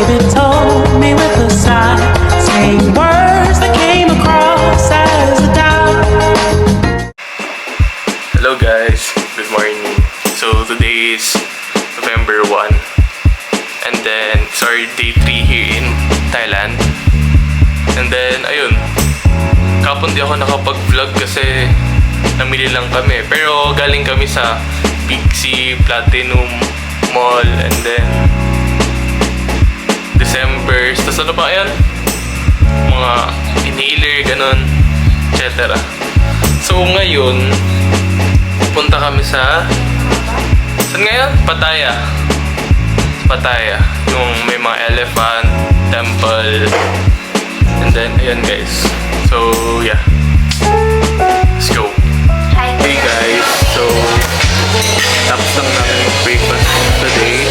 baby told me with a sigh, saying words that came across as a doubt. Hello guys, good morning. So today is November 1 and then it's our day 3 here in Thailand. And then ayun, kapon di ako nakapag-vlog kasi namili lang kami. Pero galing kami sa Big C Platinum Mall and then December. Tapos ano pa yan? Mga inhaler, ganun, etc. So ngayon, punta kami sa... Saan ngayon? Pattaya. Pattaya. Yung may mga elephant, temple. And then, ayan guys. So, yeah. Let's go. Hey guys. So, tapos lang namin yung breakfast today.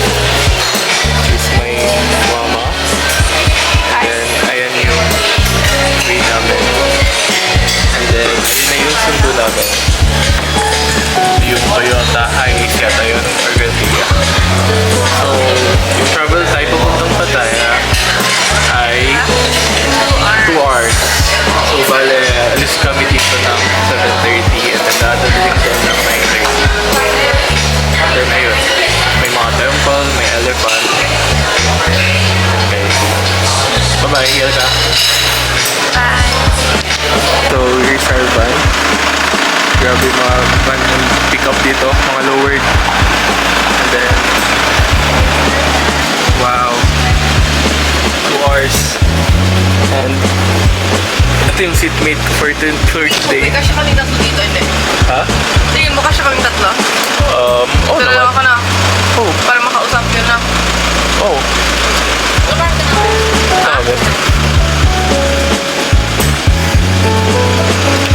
This is my mama. And then, ayan yung way namin. And then, ayun na yung sundo namin. Yung Toyota Hiace yata yun, or Grandia. So, yung travel tayo papuntang Pattaya ay 2 hours. So, bale, alis kami dito ng 7:30 and then dadaling doon ng 9:30. And then, ayun, may mga temple, may elephant. Okay. Bye-bye, Yelka. Bye. So, here's our van. Grabe mga van and pick up dito, mga lowered. And then, wow, 2 hours. And ito yung seatmate ko for today. May kasya kaming tatlo dito, hindi? Ha? Sige, mo kasya kaming tatlo. Oo Dalawa naman. ka na. Oh, Para makausap yun na. oh. Sabi.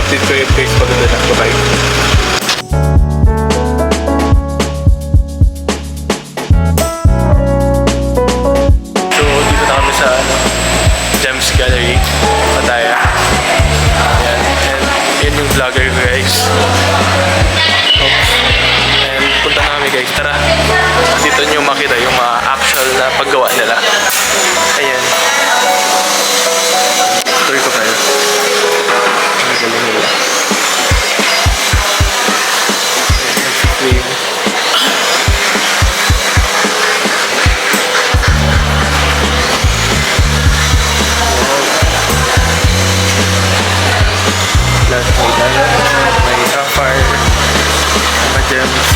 Update ko yung face pag doon ako bye. So, dito na kami sa Gems Gallery, Pattaya. Ayan. And yun yung vlogger ko guys. Oops. And punta na kami guys. Tara. Dito nyo makita yung mga actual na paggawa nila. Ayan. Tuloy ko kayo. Ang galing nila. Ayan, nag-frame. Lahat may diamond, may sapphire, may gems.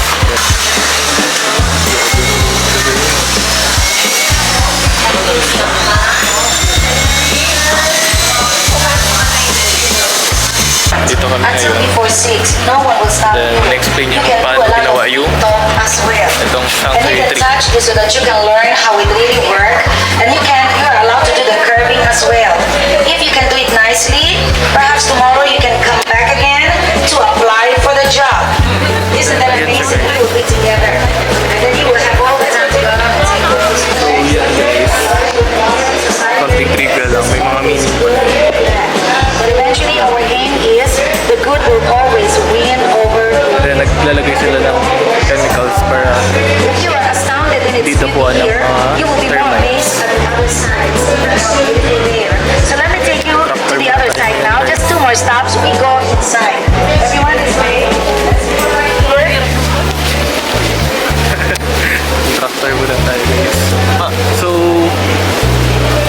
Dito kami Until ngayon. before 6, no one will stop Then, you. in-explain niya You kung can paano do a lot ginawa of yung talk as well. itong And you Sanctuary can Tree. touch this so that you can learn how it really works. And you are allowed to do the curving as well. If you can do it nicely, perhaps tomorrow you can come back again to apply for the job. Isn't that amazing? We will be together. And then you will have all the time to go out and take photos. So, yan guys. Konting trivia lang. May mga meaning po. But eventually our aim is the good will always win over evil. Then, naglalagay sila ng chemicals para If you are astounded in its Dito po beauty ang here, mga you will be more termites. amazed at the other side. It's so beautiful there. So let me take you to the other side now. Just 2 more stops. We go inside. Everyone is ready. Let's go right here. tractor mo lang tayo guys. So,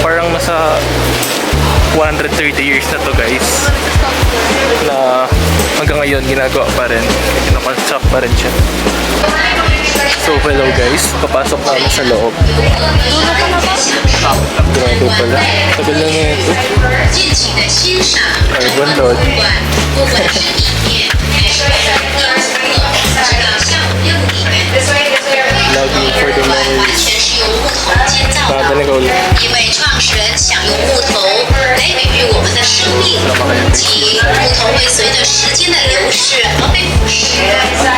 parang nasa 130 years na to guys. Na hanggang ngayon ginagawa pa rin. Kinakonstruct pa rin siya. So, hello guys. Papasok namin sa loob. Grabe pala. Tagal na nga ito. 敬请的欣赏 Carbon load. 不管是影片还是歌直到下午6点， Login for the 完 memories. 全是用木头建造 Baka 的。 na ikaw. 因为创始人想用木头来比喻我们的生命，即木头会随着时间的流逝而被腐蚀，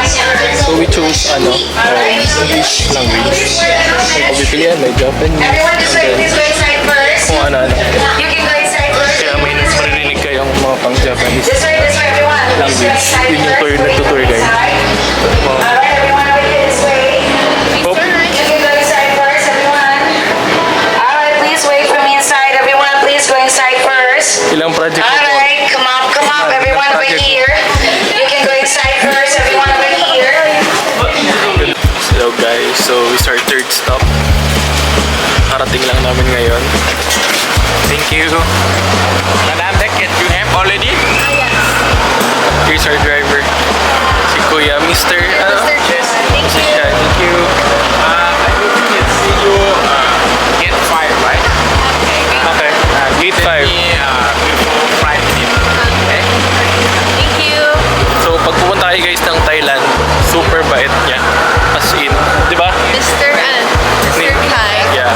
象征着 So 我 we 们的 chose 生命与随着时间的流逝而 May pipilian, may Japanese. Everyone this way. Please go inside first. Kung ano-ano. You can go inside first. Kaya may maririnig kayong mga pang-Japanese This way, everyone. Please go language. inside Yun yung tour, first. nagtutour guide. Alright, everyone over here this way. Hop. You can go inside first, everyone. Alright, So, it's our third stop. Karating lang namin ngayon. Thank you. Madam, ticket you have already? Here's our driver. Si Kuya, Mr. Ano? Yes. Thank you. Thank you. See you gate 5, right? Okay. Gate 5. Before 5 minutes. Okay? Thank you. So, pag pupunta kayo guys ng Thailand, super bait niya. As in, di ba? Mr. Kai. Yeah.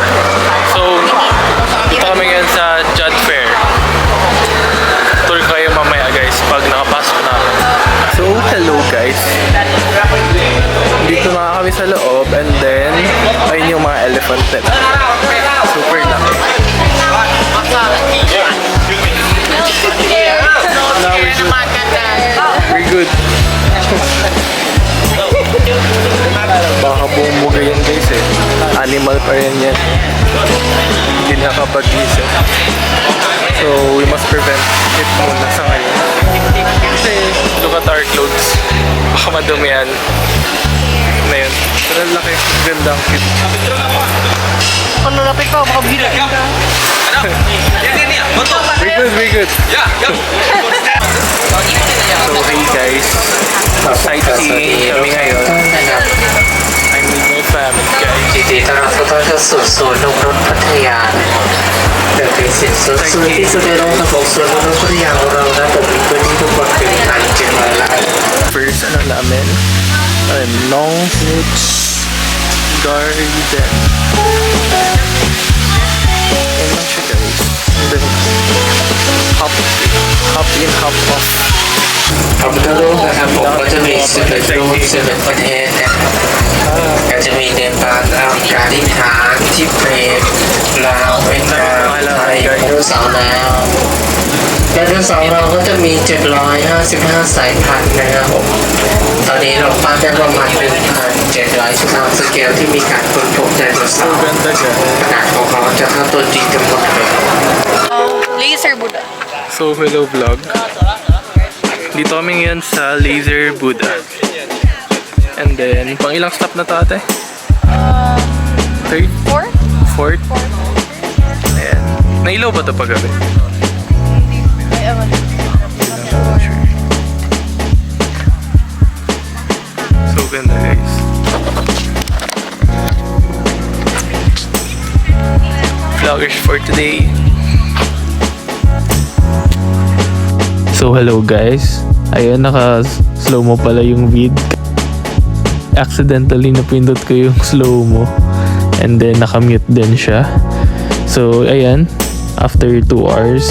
So, punta kami ngayon sa Jad Fair. Tour kayo mamaya guys pag nakapasok na ako. So, hello guys. Dito na kami sa loob and then, ayun yung mga elephant nila. Super laki. Now we're good. Baka bumuga yan guys eh. Animal pa rin yan. Hindi nakapag-isip. So we must prevent it muna sa ngayon. Kasi look at our clothes. Baka madumi yan. Na yun. Pero laki. Ganda ang cute. Kung lalapit pa, baka bilain ka. Very good. So hey guys. Sightseeing kami ngayon. I'm with my family guys. ยินดีต้อนรับทุกท่านเข้าสู่สวนนกนุชพัทยาเป็นเป็นสิ่งสวยๆที่สุดในโลกครับผมสวนนกนุชพัทยาของเรานะผมมีพื้นที่ทุกคนถึง1,700 ไร่ First ano namin? Long Beach Garden. Ayan lang siya guys. And then hop in, hop off. พระพุทธรูปนะครับผมก็จะมี11รูป11ประเทศนะก็จะมีเนปาลอเมริกาที่ฐานที่เปรตลาวเวียดนามไทยไดโนเสาร์แล้วไดโนเสาร์เราก็จะมี755สายพันธุ์นะครับผมตอนนี้เราปั้นได้ประมาณ 1,713 สเกลที่มีการค้นพบไดโนเสา So ร์ ganda siya. ขนาดของเขาจะเท่าตัวจริงกันหมดเลย Laser Buddha. So hello vlog. Dito kami ngayon sa Laser Buddha. And then, pang ilang stop na to ate? Third? Fourth? Ayan. Nailaw ba ito paggabi? So ganda guys. Vloggers for today. So hello guys. Ayun, naka-slow mo pala yung vid. Accidentally napindot ko yung slow mo. And then naka-mute din siya. So ayan, after 2 hours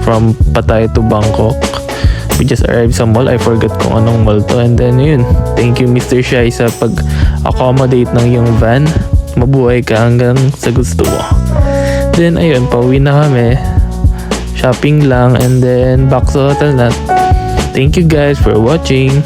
from Pattaya to Bangkok, we just arrived sa mall. I forgot kung anong mall to. And then yun, thank you Mr. Shai sa pag-accommodate ng yung van. Mabuhay ka hanggang sa gusto mo. Then ayun, pauwi na kami. Shopping lang and then back sa hotel na. Thank you guys for watching.